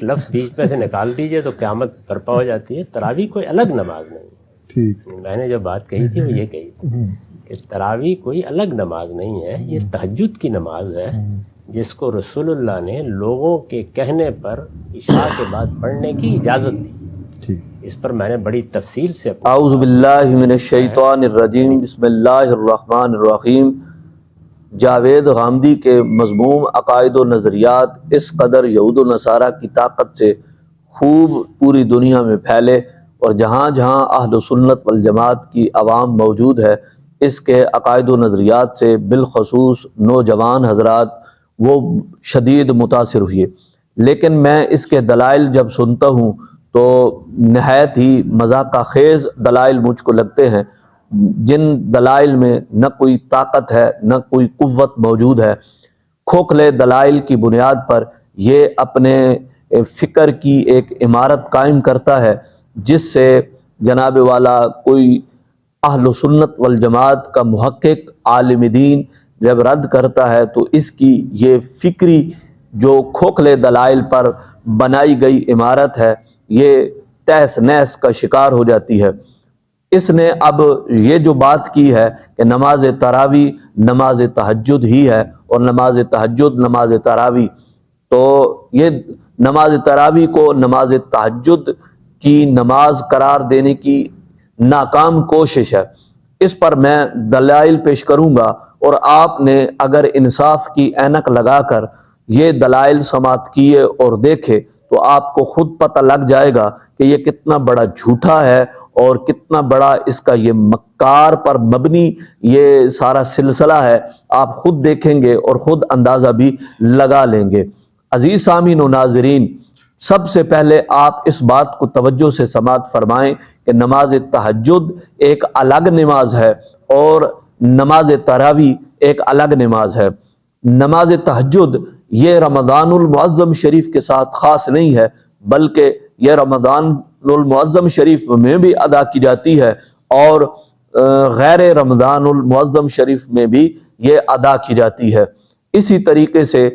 لفظ بیچ میں سے نکال دیجئے تو قیامت برپا ہو جاتی ہے۔ تراویح کوئی الگ نماز نہیں، ٹھیک، میں نے جو بات کہی تھی وہ یہ کہی تھی کہ تراویح کوئی الگ نماز نہیں ہے، یہ تہجد کی نماز ہے جس کو رسول اللہ نے لوگوں کے کہنے پر عشاء کے بعد پڑھنے کی اجازت دی۔ ٹھیک۔ اس پر میں نے بڑی تفصیل سے اعوذ باللہ من الشیطان الرجیم، بسم اللہ الرحمن الرحیم۔ جاوید غامدی کے مضموم عقائد و نظریات اس قدر یہود و نصارہ کی طاقت سے خوب پوری دنیا میں پھیلے، اور جہاں جہاں اہل سنت والجماعت کی عوام موجود ہے، اس کے عقائد و نظریات سے بالخصوص نوجوان حضرات وہ شدید متاثر ہوئے۔ لیکن میں اس کے دلائل جب سنتا ہوں تو نہایت ہی مذاق خیز دلائل مجھ کو لگتے ہیں، جن دلائل میں نہ کوئی طاقت ہے نہ کوئی قوت موجود ہے۔ کھوکھلے دلائل کی بنیاد پر یہ اپنے فکر کی ایک عمارت قائم کرتا ہے، جس سے جناب والا کوئی اہل سنت والجماعت کا محقق عالم دین جب رد کرتا ہے تو اس کی یہ فکری جو کھوکھلے دلائل پر بنائی گئی عمارت ہے یہ تہس نہس کا شکار ہو جاتی ہے۔ اس نے اب یہ جو بات کی ہے کہ نماز تراویح نماز تہجد ہی ہے اور نماز تہجد نماز تراویح، تو یہ نماز تراویح کو نماز تہجد کی نماز قرار دینے کی ناکام کوشش ہے۔ اس پر میں دلائل پیش کروں گا، اور آپ نے اگر انصاف کی اینک لگا کر یہ دلائل سماعت کیے اور دیکھے تو آپ کو خود پتہ لگ جائے گا کہ یہ کتنا بڑا جھوٹا ہے اور کتنا بڑا اس کا یہ مکار پر مبنی یہ سارا سلسلہ ہے۔ آپ خود دیکھیں گے اور خود اندازہ بھی لگا لیں گے۔ عزیز سامعین و ناظرین، سب سے پہلے آپ اس بات کو توجہ سے سماعت فرمائیں کہ نماز تہجد ایک الگ نماز ہے اور نماز تراویح ایک الگ نماز ہے۔ نماز تہجد یہ رمضان المعظم شریف کے ساتھ خاص نہیں ہے، بلکہ یہ رمضان المعظم شریف میں بھی ادا کی جاتی ہے اور غیر رمضان المعظم شریف میں بھی یہ ادا کی جاتی ہے۔ اسی طریقے سے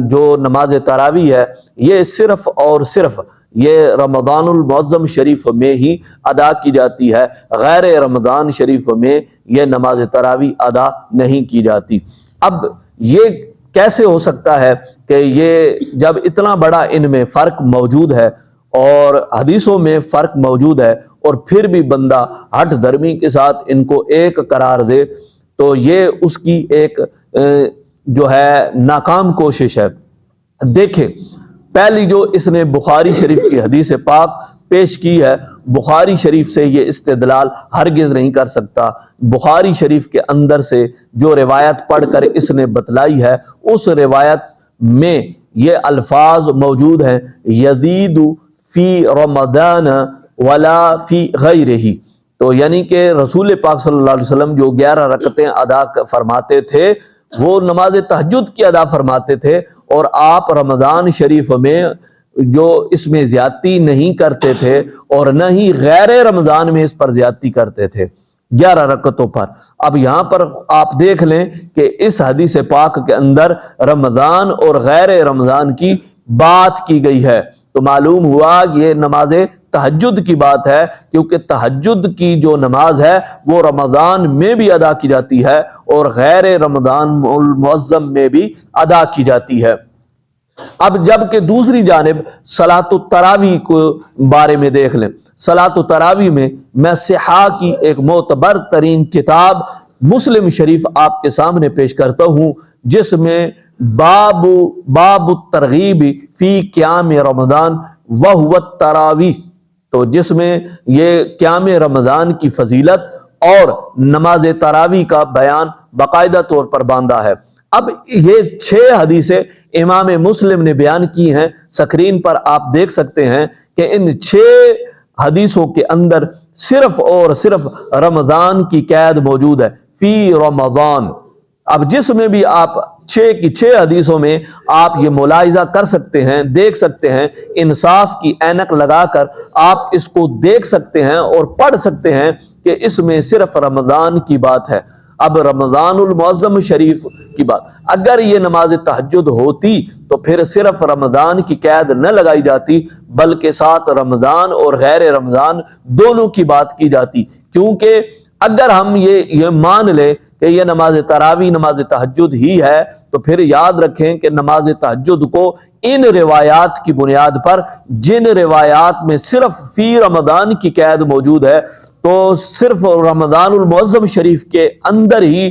جو نماز تراویح ہے یہ صرف اور صرف یہ رمضان المعظم شریف میں ہی ادا کی جاتی ہے، غیر رمضان شریف میں یہ نماز تراویح ادا نہیں کی جاتی۔ اب یہ کیسے ہو سکتا ہے کہ یہ جب اتنا بڑا ان میں فرق موجود ہے اور حدیثوں میں فرق موجود ہے اور پھر بھی بندہ ہٹ دھرمی کے ساتھ ان کو ایک قرار دے، تو یہ اس کی ایک جو ہے ناکام کوشش ہے۔ دیکھیں، پہلی جو اس نے بخاری شریف کی حدیث پاک پیش کی ہے، بخاری شریف سے یہ استدلال ہرگز نہیں کر سکتا۔ بخاری شریف کے اندر سے جو روایت پڑھ کر اس نے بتلائی ہے، اس روایت میں یہ الفاظ موجود ہیں یزید فی رمضان ولا فی غیرہ، تو یعنی کہ رسول پاک صلی اللہ علیہ وسلم جو 11 رکعتیں ادا فرماتے تھے وہ نماز تہجد کی ادا فرماتے تھے، اور آپ رمضان شریف میں جو اس میں زیادتی نہیں کرتے تھے اور نہ ہی غیر رمضان میں اس پر زیادتی کرتے تھے 11 رکعتوں پر۔ اب یہاں پر آپ دیکھ لیں کہ اس حدیث پاک کے اندر رمضان اور غیر رمضان کی بات کی گئی ہے، تو معلوم ہوا کہ یہ نماز تہجد کی بات ہے، کیونکہ تہجد کی جو نماز ہے وہ رمضان میں بھی ادا کی جاتی ہے اور غیر رمضان المعظم میں بھی ادا کی جاتی ہے۔ اب جب کہ دوسری جانب صلاۃ التراویح کو بارے میں دیکھ لیں، صلاۃ التراویح میں صحاح کی ایک معتبر ترین کتاب مسلم شریف آپ کے سامنے پیش کرتا ہوں، جس میں باب الترغیب فی قیام رمضان وہو التراویح، تو جس میں یہ قیام رمضان کی فضیلت اور نماز تراویح کا بیان باقاعدہ طور پر باندھا ہے۔ اب یہ 6 حدیثیں امام مسلم نے بیان کی ہیں، سکرین پر آپ دیکھ سکتے ہیں کہ ان 6 حدیثوں کے اندر صرف اور صرف رمضان کی قید موجود ہے، فی رمضان۔ اب جس میں بھی آپ 6 کی 6 حدیثوں میں آپ یہ ملاحظہ کر سکتے ہیں، دیکھ سکتے ہیں، انصاف کی اینک لگا کر آپ اس کو دیکھ سکتے ہیں اور پڑھ سکتے ہیں کہ اس میں صرف رمضان کی بات ہے۔ اب رمضان المعظم شریف کی بات، اگر یہ نماز تہجد ہوتی تو پھر صرف رمضان کی قید نہ لگائی جاتی بلکہ ساتھ رمضان اور غیر رمضان دونوں کی بات کی جاتی، کیونکہ اگر ہم یہ مان لیں کہ یہ نماز تراویح نماز تہجد ہی ہے تو پھر یاد رکھیں کہ نماز تہجد کو ان روایات کی بنیاد پر، جن روایات میں صرف فی رمضان کی قید موجود ہے، تو صرف رمضان المعظم شریف کے اندر ہی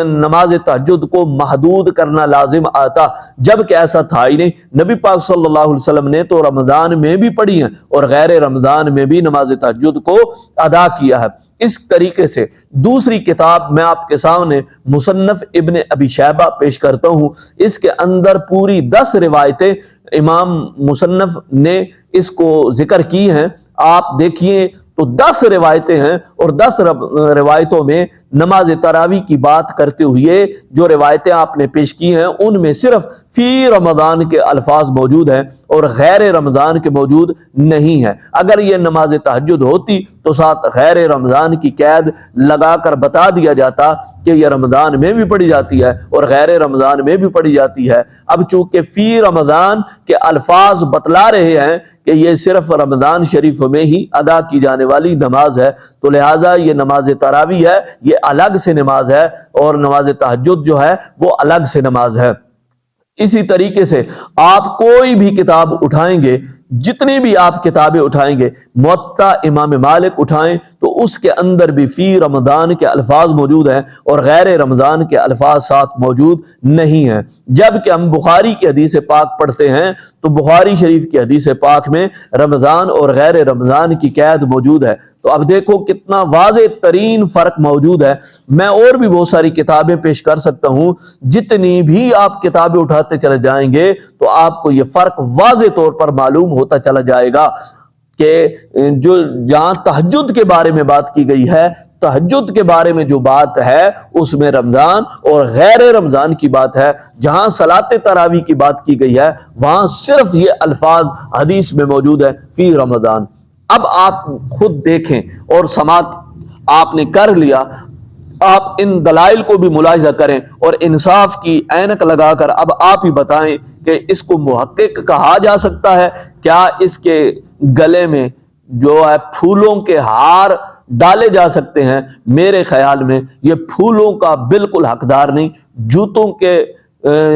نماز تہجد کو محدود کرنا لازم آتا، جبکہ ایسا تھا ہی نہیں۔ نبی پاک صلی اللہ علیہ وسلم نے تو رمضان میں بھی پڑھی ہیں اور غیر رمضان میں بھی نماز تہجد کو ادا کیا ہے۔ اس طریقے سے دوسری کتاب میں آپ کے سامنے مصنف ابن ابی شیبہ پیش کرتا ہوں، اس کے اندر پوری 10 روایتیں امام مصنف نے اس کو ذکر کی ہیں۔ آپ دیکھیے تو 10 روایتیں ہیں اور 10 روایتوں میں نماز تراویح کی بات کرتے ہوئے جو روایتیں آپ نے پیش کی ہیں ان میں صرف فی رمضان کے الفاظ موجود ہیں اور غیر رمضان کے موجود نہیں ہیں۔ اگر یہ نماز تہجد ہوتی تو ساتھ غیر رمضان کی قید لگا کر بتا دیا جاتا کہ یہ رمضان میں بھی پڑھی جاتی ہے اور غیر رمضان میں بھی پڑھی جاتی ہے۔ اب چونکہ فی رمضان کے الفاظ بتلا رہے ہیں کہ یہ صرف رمضان شریف میں ہی ادا کی جانے والی نماز ہے، تو لہٰذا یہ نماز تراویح ہے یہ الگ سے نماز ہے اور نماز تہجد جو ہے وہ الگ سے نماز ہے۔ اسی طریقے سے آپ کوئی بھی کتاب اٹھائیں گے، جتنی بھی آپ کتابیں اٹھائیں گے، موطا امام مالک اٹھائیں تو اس کے اندر بھی فی رمضان کے الفاظ موجود ہیں اور غیر رمضان کے الفاظ ساتھ موجود نہیں ہیں۔ جب کہ ہم بخاری کی حدیث پاک پڑھتے ہیں تو بخاری شریف کی حدیث پاک میں رمضان اور غیر رمضان کی قید موجود ہے۔ تو اب دیکھو کتنا واضح ترین فرق موجود ہے۔ میں اور بھی بہت ساری کتابیں پیش کر سکتا ہوں، جتنی بھی آپ کتابیں اٹھاتے چلے جائیں گے تو آپ کو یہ فرق واضح طور پر معلوم ہوتا چلا جائے گا کہ جو جہاں تہجد کے بارے میں بات کی گئی ہے، تہجد کے بارے میں جو بات ہے اس میں رمضان اور غیر رمضان کی بات ہے، جہاں صلاۃ تراویح کی بات کی گئی ہے وہاں صرف یہ الفاظ حدیث میں موجود ہے فی رمضان۔ اب آپ خود دیکھیں اور سماعت آپ نے کر لیا، آپ ان دلائل کو بھی ملاحظہ کریں اور انصاف کی عینک لگا کر اب آپ ہی بتائیں کہ اس کو محقق کہا جا سکتا ہے؟ کیا اس کے گلے میں جو ہے پھولوں کے ہار ڈالے جا سکتے ہیں؟ میرے خیال میں یہ پھولوں کا بالکل حقدار نہیں، جوتوں کے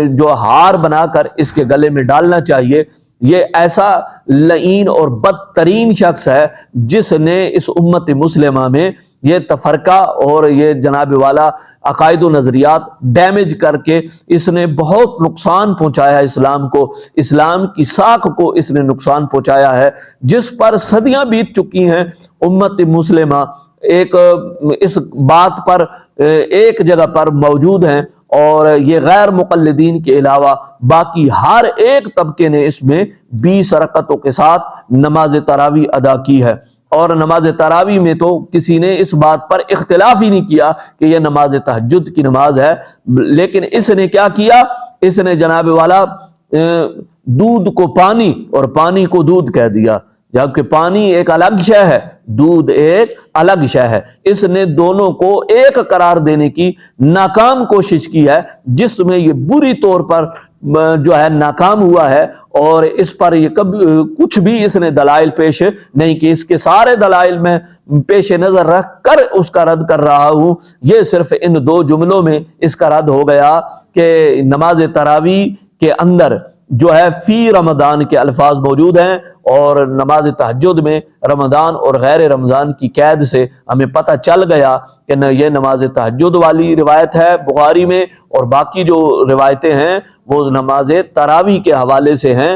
جو ہار بنا کر اس کے گلے میں ڈالنا چاہیے۔ یہ ایسا لعین اور بدترین شخص ہے جس نے اس امت مسلمہ میں یہ تفرقہ اور یہ جناب والا عقائد و نظریات ڈیمیج کر کے اس نے بہت نقصان پہنچایا ہے اسلام کو، اسلام کی ساکھ کو اس نے نقصان پہنچایا ہے، جس پر صدیاں بیت چکی ہیں۔ امت مسلمہ ایک اس بات پر ایک جگہ پر موجود ہیں اور یہ غیر مقلدین کے علاوہ باقی ہر ایک طبقے نے اس میں 20 رکعتوں کے ساتھ نماز تراویح ادا کی ہے، اور نماز تراویح میں تو کسی نے اس بات پر اختلاف ہی نہیں کیا کہ یہ نماز تہجد کی نماز ہے، لیکن اس نے کیا کیا؟ اس نے جناب والا دودھ کو پانی اور پانی کو دودھ کہہ دیا، جبکہ پانی ایک الگ شے ہے، دودھ ایک الگ شے ہے۔ اس نے دونوں کو ایک قرار دینے کی ناکام کوشش کی ہے، جس میں یہ بری طور پر جو ہے ناکام ہوا ہے، اور اس پر یہ کچھ بھی اس نے دلائل پیش نہیں کی۔ اس کے سارے دلائل میں پیش نظر رکھ کر اس کا رد کر رہا ہوں، یہ صرف ان 2 جملوں میں اس کا رد ہو گیا کہ نماز تراویح کے اندر جو ہے فی رمضان کے الفاظ موجود ہیں، اور نماز تہجد میں رمضان اور غیر رمضان کی قید سے ہمیں پتہ چل گیا کہ یہ نماز تہجد والی روایت ہے بخاری میں، اور باقی جو روایتیں ہیں وہ نماز تراویح کے حوالے سے ہیں۔